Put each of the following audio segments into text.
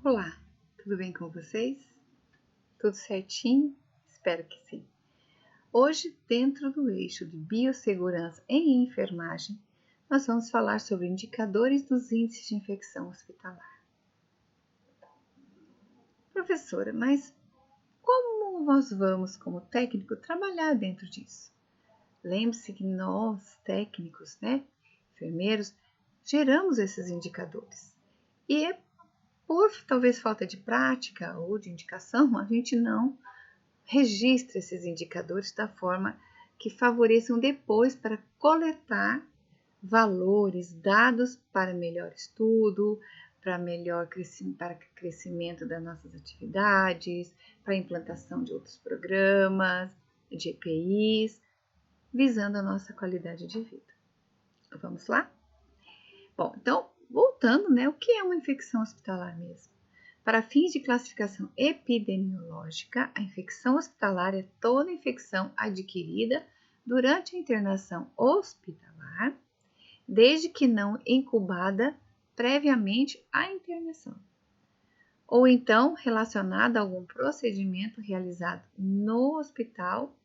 Olá, tudo bem com vocês? Tudo certinho? Espero que sim. Hoje, dentro do eixo de biossegurança em enfermagem, nós vamos falar sobre indicadores dos índices de infecção hospitalar. Professora, mas como nós vamos, como técnico, trabalhar dentro disso? Lembre-se que nós, técnicos, enfermeiros, geramos esses indicadores. E por talvez falta de prática ou de indicação, a gente não registra esses indicadores da forma que favoreçam depois para coletar valores, dados para melhor estudo, para crescimento das nossas atividades, para a implantação de outros programas, de EPIs, visando a nossa qualidade de vida. Vamos lá? Bom, então, voltando, o que é uma infecção hospitalar mesmo? Para fins de classificação epidemiológica, a infecção hospitalar é toda infecção adquirida durante a internação hospitalar, desde que não incubada previamente à internação, ou então relacionada a algum procedimento realizado no hospital,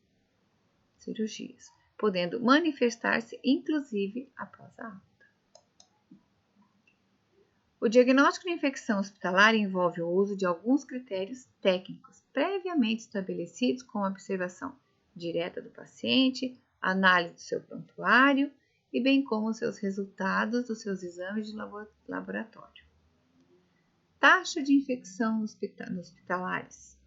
cirurgias, podendo manifestar-se inclusive após a alta. O diagnóstico de infecção hospitalar envolve o uso de alguns critérios técnicos previamente estabelecidos com observação direta do paciente, análise do seu prontuário e bem como os seus resultados dos seus exames de laboratório. Taxa de infecção hospitalares.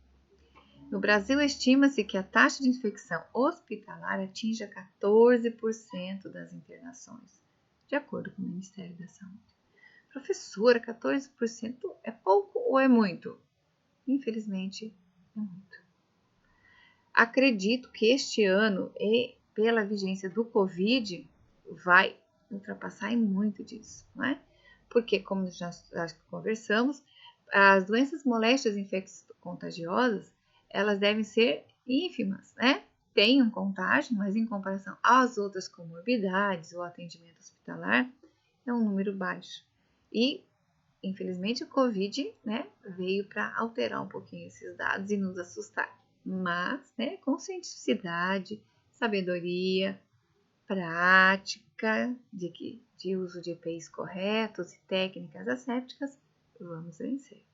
No Brasil, estima-se que a taxa de infecção hospitalar atinja 14% das internações, de acordo com o Ministério da Saúde. Professora, 14% é pouco ou é muito? Infelizmente, é muito. Acredito que este ano, pela vigência do Covid, vai ultrapassar muito disso, não é? Porque, como já conversamos, as doenças molésticas infecto-contagiosas, elas devem ser ínfimas, né? Tem um contágio, mas em comparação às outras comorbidades ou atendimento hospitalar, é um número baixo. E, infelizmente, o Covid, veio para alterar um pouquinho esses dados e nos assustar. Mas, com cientificidade, sabedoria, prática de uso de EPIs corretos e técnicas assépticas, vamos vencer.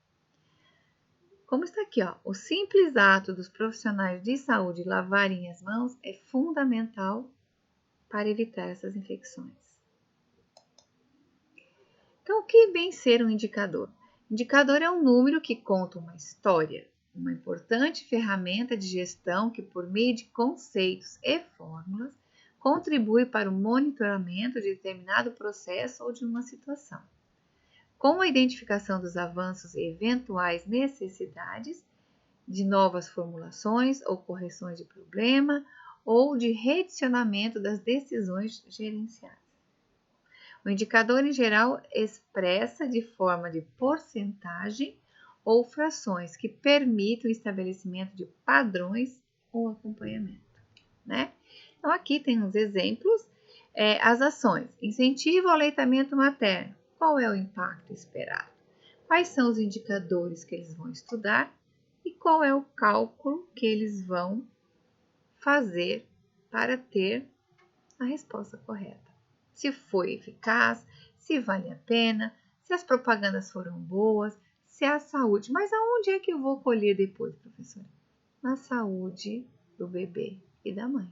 Como está aqui, o simples ato dos profissionais de saúde lavarem as mãos é fundamental para evitar essas infecções. Então, o que vem ser um indicador? Indicador é um número que conta uma história, uma importante ferramenta de gestão que, por meio de conceitos e fórmulas, contribui para o monitoramento de determinado processo ou de uma situação. Com a identificação dos avanços e eventuais necessidades de novas formulações ou correções de problema ou de redicionamento das decisões gerenciais. O indicador, em geral, expressa de forma de porcentagem ou frações que permitem o estabelecimento de padrões ou acompanhamento, Então, aqui tem uns exemplos. As ações. Incentivo ao aleitamento materno. Qual é o impacto esperado? Quais são os indicadores que eles vão estudar? E qual é o cálculo que eles vão fazer para ter a resposta correta? Se foi eficaz, se vale a pena, se as propagandas foram boas, se a saúde. Mas aonde é que eu vou colher depois, professora? Na saúde do bebê e da mãe.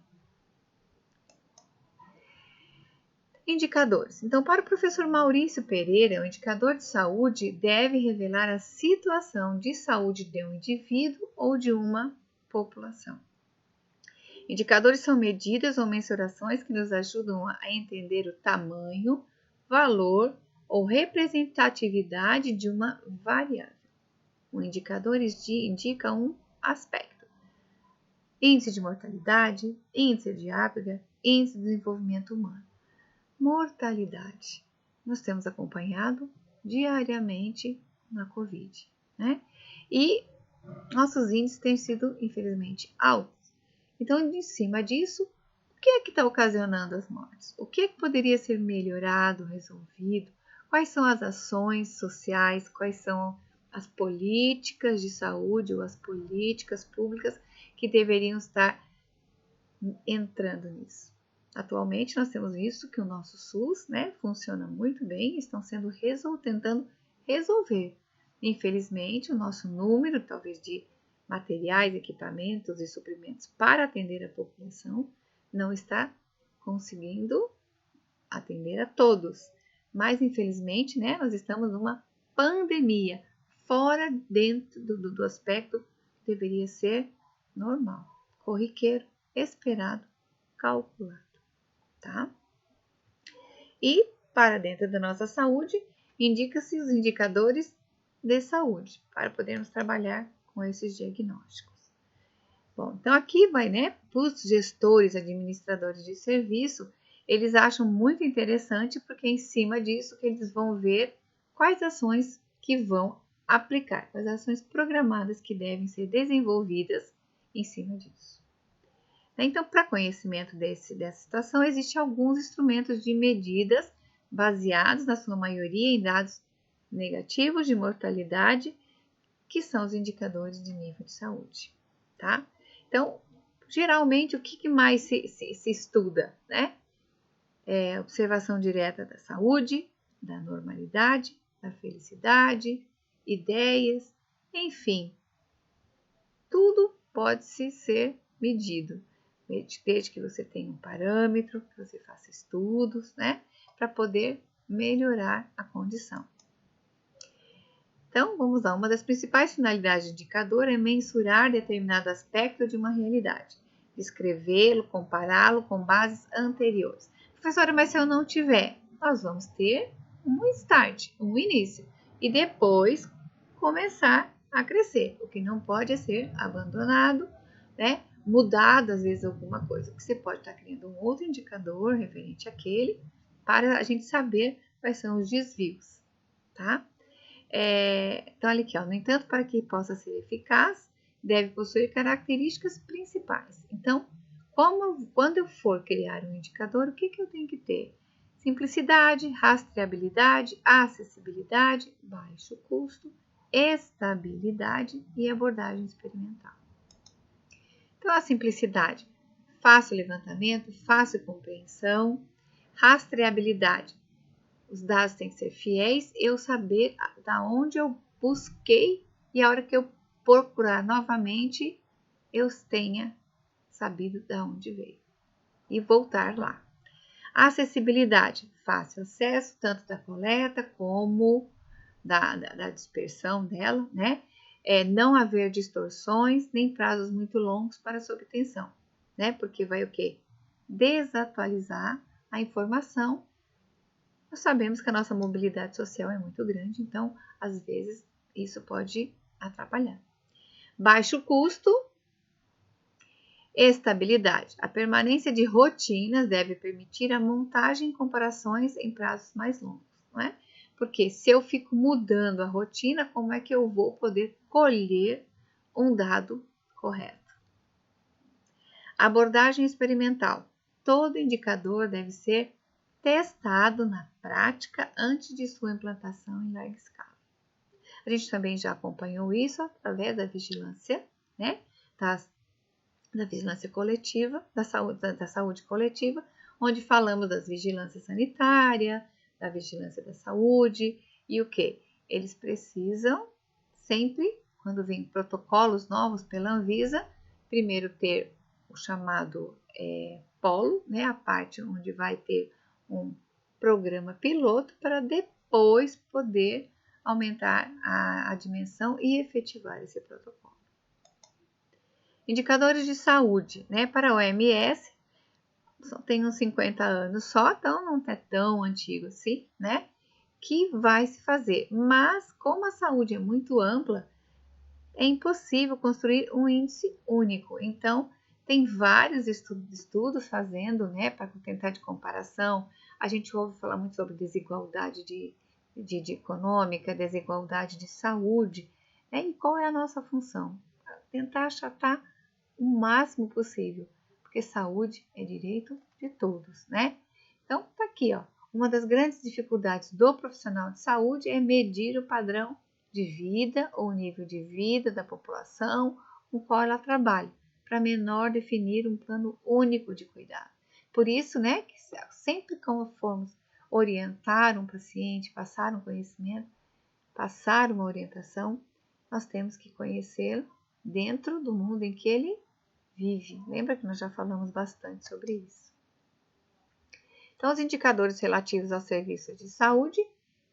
Indicadores. Então, para o professor Maurício Pereira, o indicador de saúde deve revelar a situação de saúde de um indivíduo ou de uma população. Indicadores são medidas ou mensurações que nos ajudam a entender o tamanho, valor ou representatividade de uma variável. O indicador indica um aspecto: índice de mortalidade, índice de Apgar, índice de desenvolvimento humano. Mortalidade. Nós temos acompanhado diariamente na Covid, E nossos índices têm sido, infelizmente, altos. Então, em cima disso, o que é que está ocasionando as mortes? O que é que poderia ser melhorado, resolvido? Quais são as ações sociais? Quais são as políticas de saúde ou as políticas públicas que deveriam estar entrando nisso. Atualmente nós temos visto que o nosso SUS, né, funciona muito bem, estão tentando resolver. Infelizmente, o nosso número, talvez, de materiais, equipamentos e suprimentos para atender a população não está conseguindo atender a todos. Mas, infelizmente, né, nós estamos numa pandemia, dentro do aspecto que deveria ser normal, corriqueiro, esperado, calculado, tá? E, para dentro da nossa saúde, indica-se os indicadores de saúde, para podermos trabalhar com esses diagnósticos. Bom, então aqui vai, né, para os gestores, administradores de serviço, eles acham muito interessante, porque é em cima disso que eles vão ver quais ações que vão aplicar, quais ações programadas que devem ser desenvolvidas em cima disso. Então, para conhecimento dessa situação, existem alguns instrumentos de medidas baseados, na sua maioria, em dados negativos de mortalidade, que são os indicadores de nível de saúde, tá? Então, geralmente, o que mais se estuda, né? É observação direta da saúde, da normalidade, da felicidade, ideias, enfim, tudo pode ser medido, desde que você tenha um parâmetro, que você faça estudos, né, para poder melhorar a condição. Então, vamos lá. Uma das principais finalidades do indicador é mensurar determinado aspecto de uma realidade, descrevê-lo, compará-lo com bases anteriores. Professora, mas se eu não tiver, nós vamos ter um start, um início, e depois começar a crescer. O que não pode é ser abandonado, né? Mudado às vezes alguma coisa, porque você pode estar criando um outro indicador referente àquele, para a gente saber quais são os desvios, tá? Então, olha aqui, ó, no entanto, para que possa ser eficaz, deve possuir características principais. Então, quando eu for criar um indicador, o que eu tenho que ter? Simplicidade, rastreabilidade, acessibilidade, baixo custo, estabilidade e abordagem experimental. Então, a simplicidade, fácil levantamento, fácil compreensão, rastreabilidade. Os dados têm que ser fiéis, eu saber da onde eu busquei e a hora que eu procurar novamente, eu tenha sabido de onde veio e voltar lá. A acessibilidade, fácil acesso, tanto da coleta como da dispersão dela, né? Não haver distorções nem prazos muito longos para sua obtenção, né? Porque vai o quê? Desatualizar a informação. Nós sabemos que a nossa mobilidade social é muito grande, então, às vezes, isso pode atrapalhar. Baixo custo, estabilidade. A permanência de rotinas deve permitir a montagem e comparações em prazos mais longos, não é? Porque se eu fico mudando a rotina, como é que eu vou poder colher um dado correto? Abordagem experimental. Todo indicador deve ser testado na prática antes de sua implantação em larga escala. A gente também já acompanhou isso através da vigilância, né? Da vigilância coletiva, da saúde coletiva, onde falamos das vigilâncias sanitária, da vigilância da saúde e o que? Eles precisam sempre, quando vem protocolos novos pela Anvisa, primeiro ter o chamado polo, né? A parte onde vai ter um programa piloto para depois poder aumentar a dimensão e efetivar esse protocolo. Indicadores de saúde, né? Para a OMS, tem uns 50 anos só, então não é tão antigo assim, né? Que vai se fazer. Mas, como a saúde é muito ampla, é impossível construir um índice único. Então, tem vários estudos fazendo, né? Para tentar de comparação. A gente ouve falar muito sobre desigualdade de econômica, desigualdade de saúde, né? E qual é a nossa função? Tentar achatar o máximo possível, porque saúde é direito de todos, né? Então, tá aqui, ó. Uma das grandes dificuldades do profissional de saúde é medir o padrão de vida ou nível de vida da população com qual ela trabalha, para menor definir um plano único de cuidado. Por isso, né, que sempre que formos orientar um paciente, passar um conhecimento, passar uma orientação, nós temos que conhecê-lo dentro do mundo em que ele vive. Lembra que nós já falamos bastante sobre isso? Então, os indicadores relativos aos serviços de saúde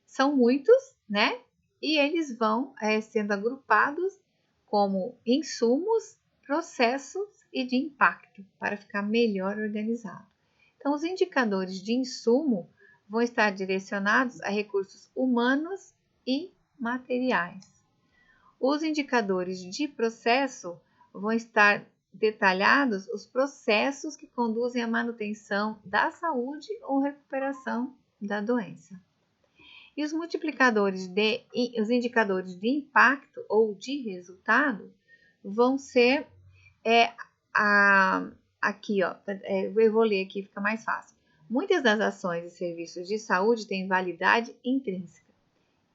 são muitos, né? E eles vão sendo agrupados como insumos, processos e de impacto, para ficar melhor organizado. Então, os indicadores de insumo vão estar direcionados a recursos humanos e materiais. Os indicadores de processo vão estar detalhados os processos que conduzem à manutenção da saúde ou recuperação da doença. E os os indicadores de impacto ou de resultado vão ser aqui, ó, eu vou ler aqui, fica mais fácil. Muitas das ações e serviços de saúde têm validade intrínseca,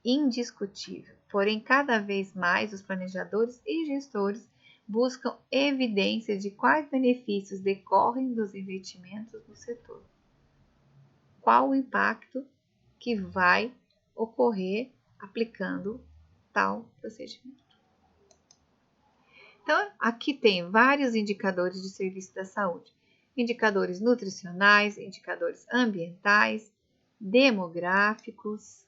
indiscutível. Porém, cada vez mais os planejadores e gestores buscam evidências de quais benefícios decorrem dos investimentos no setor. Qual o impacto que vai ocorrer aplicando tal procedimento. Então, aqui tem vários indicadores de serviço da saúde. Indicadores nutricionais, indicadores ambientais, demográficos,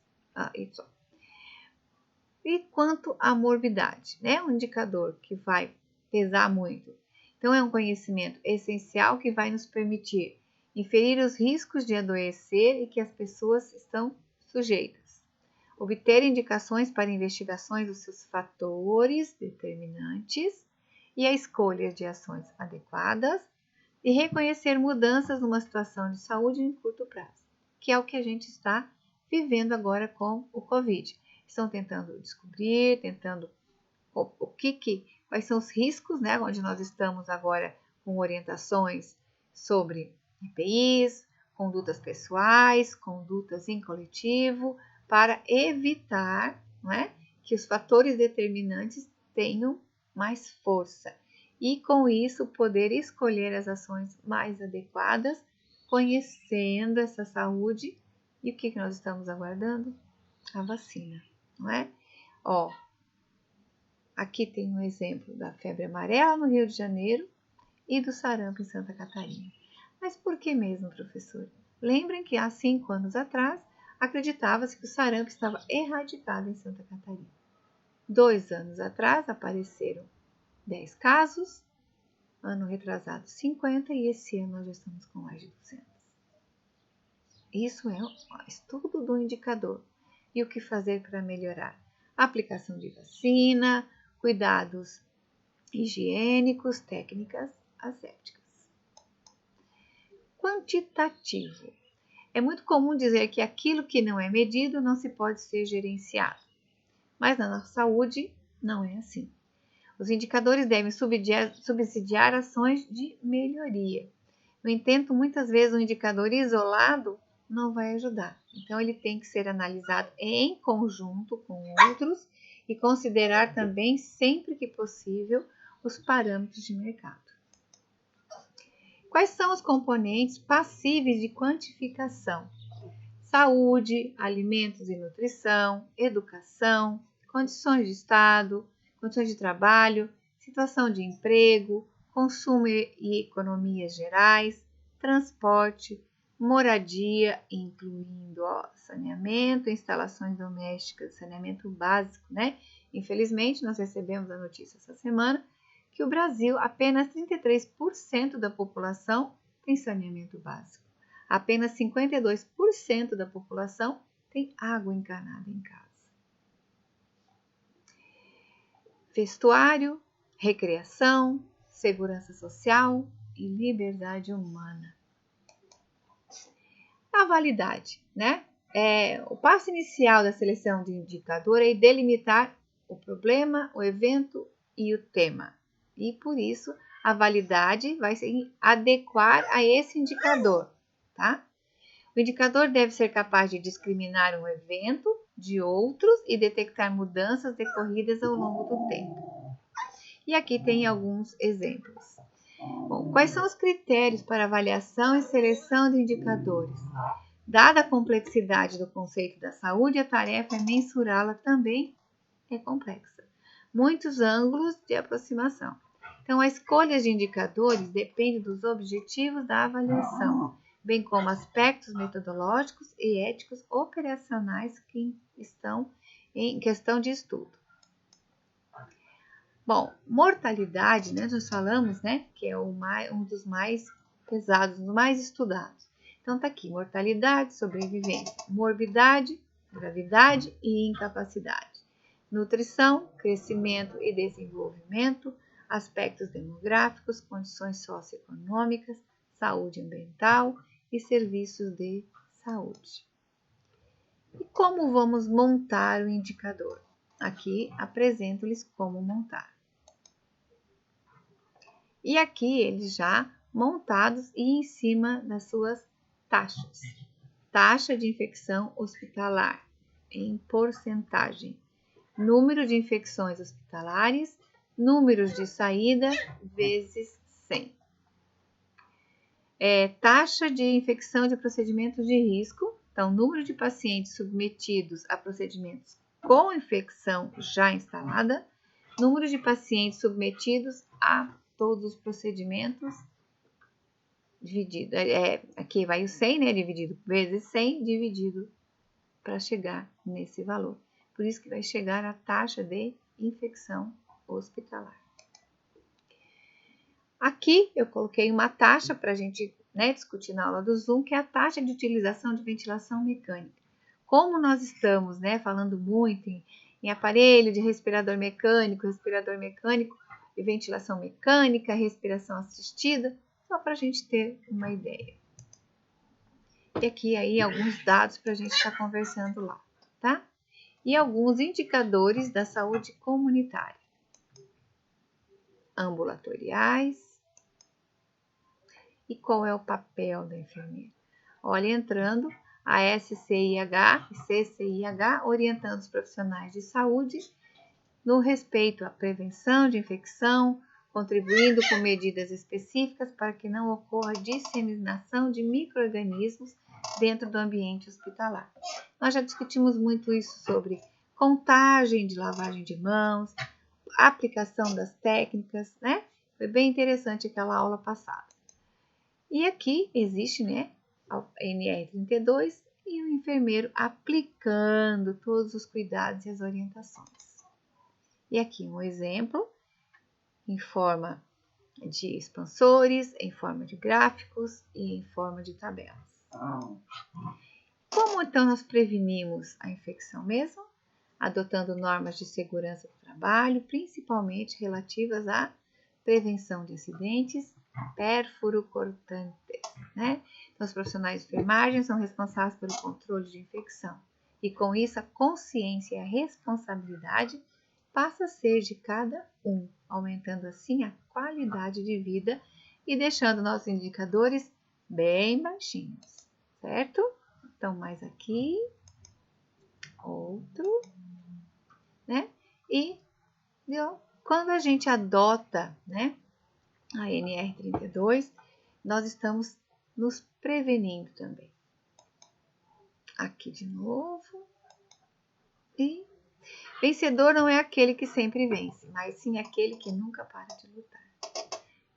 E quanto à morbidade, né? Um indicador que vai pesar muito. Então, é um conhecimento essencial que vai nos permitir inferir os riscos de adoecer e que as pessoas estão sujeitas. Obter indicações para investigações dos seus fatores determinantes e a escolha de ações adequadas e reconhecer mudanças numa situação de saúde em curto prazo, que é o que a gente está vivendo agora com o Covid. Estão tentando descobrir, quais são os riscos, né, onde nós estamos agora com orientações sobre EPIs, condutas pessoais, condutas em coletivo, para evitar, não é, que os fatores determinantes tenham mais força e, com isso, poder escolher as ações mais adequadas, conhecendo essa saúde. E o que nós estamos aguardando? A vacina. Não é? Ó, aqui tem um exemplo da febre amarela no Rio de Janeiro e do sarampo em Santa Catarina. Mas por que mesmo, professor? Lembrem que há 5 anos atrás acreditava-se que o sarampo estava erradicado em Santa Catarina. 2 anos atrás apareceram 10 casos, ano retrasado 50 e esse ano nós já estamos com mais de 200. Isso é um estudo do indicador. E o que fazer para melhorar? Aplicação de vacina, cuidados higiênicos, técnicas assépticas. Quantitativo. É muito comum dizer que aquilo que não é medido não se pode ser gerenciado. Mas na nossa saúde não é assim. Os indicadores devem subsidiar ações de melhoria. No entanto, muitas vezes um indicador isolado não vai ajudar. Então, ele tem que ser analisado em conjunto com outros e considerar também, sempre que possível, os parâmetros de mercado. Quais são os componentes passíveis de quantificação? Saúde, alimentos e nutrição, educação, condições de estado, condições de trabalho, situação de emprego, consumo e economias gerais, transporte, moradia, incluindo saneamento, instalações domésticas, saneamento básico, né? Infelizmente, nós recebemos a notícia essa semana que o Brasil, apenas 33% da população tem saneamento básico. Apenas 52% da população tem água encanada em casa. Vestuário, recreação, segurança social e liberdade humana. A validade, né? O passo inicial da seleção de indicador é delimitar o problema, o evento e o tema. E por isso a validade vai se adequar a esse indicador, tá? O indicador deve ser capaz de discriminar um evento de outros e detectar mudanças decorridas ao longo do tempo. E aqui tem alguns exemplos. Bom, quais são os critérios para avaliação e seleção de indicadores? Dada a complexidade do conceito da saúde, a tarefa é mensurá-la também é complexa. Muitos ângulos de aproximação. Então, a escolha de indicadores depende dos objetivos da avaliação, bem como aspectos metodológicos e éticos operacionais que estão em questão de estudo. Bom, mortalidade, né, nós falamos, né, que é um dos mais pesados, dos mais estudados. Então, tá aqui, mortalidade, sobrevivência, morbidade, gravidade e incapacidade. Nutrição, crescimento e desenvolvimento, aspectos demográficos, condições socioeconômicas, saúde ambiental e serviços de saúde. E como vamos montar o indicador? Aqui apresento-lhes como montar. E aqui eles já montados e em cima das suas taxas. Taxa de infecção hospitalar em porcentagem. Número de infecções hospitalares, números de saída vezes 100. Taxa de infecção de procedimentos de risco. Então, número de pacientes submetidos a procedimentos com infecção já instalada. Número de pacientes submetidos a todos os procedimentos dividido. Aqui vai o 100, né? Dividido vezes 100, dividido para chegar nesse valor. Por isso que vai chegar a taxa de infecção hospitalar. Aqui eu coloquei uma taxa para a gente discutir na aula do Zoom, que é a taxa de utilização de ventilação mecânica. Como nós estamos falando muito em aparelho de respirador mecânico e ventilação mecânica, respiração assistida, só para a gente ter uma ideia. E aqui aí alguns dados para a gente estar conversando lá, tá? E alguns indicadores da saúde comunitária. Ambulatoriais. E qual é o papel da enfermeira? Olha, entrando a SCIH e CCIH, orientando os profissionais de saúde no respeito à prevenção de infecção, contribuindo com medidas específicas para que não ocorra disseminação de micro-organismos dentro do ambiente hospitalar. Nós já discutimos muito isso sobre contagem de lavagem de mãos, aplicação das técnicas, né? Foi bem interessante aquela aula passada. E aqui existe, a NR32 e o enfermeiro aplicando todos os cuidados e as orientações. E aqui um exemplo em forma de expansores, em forma de gráficos e em forma de tabelas. Como então nós prevenimos a infecção mesmo? Adotando normas de segurança do trabalho, principalmente relativas à prevenção de acidentes perfuro-cortantes, né? Então, os profissionais de enfermagem são responsáveis pelo controle de infecção e com isso a consciência e a responsabilidade passa a ser de cada um, aumentando assim a qualidade de vida e deixando nossos indicadores bem baixinhos, certo? Então, mais aqui, outro, né? E quando a gente adota, a NR32, nós estamos nos prevenindo também. Aqui de novo. E vencedor não é aquele que sempre vence, mas sim aquele que nunca para de lutar.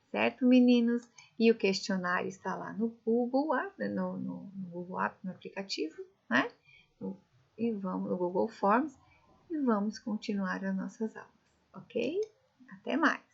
Certo, meninos? E o questionário está lá no Google, no Google App, no aplicativo, né? E vamos no Google Forms e vamos continuar as nossas aulas, ok? Até mais!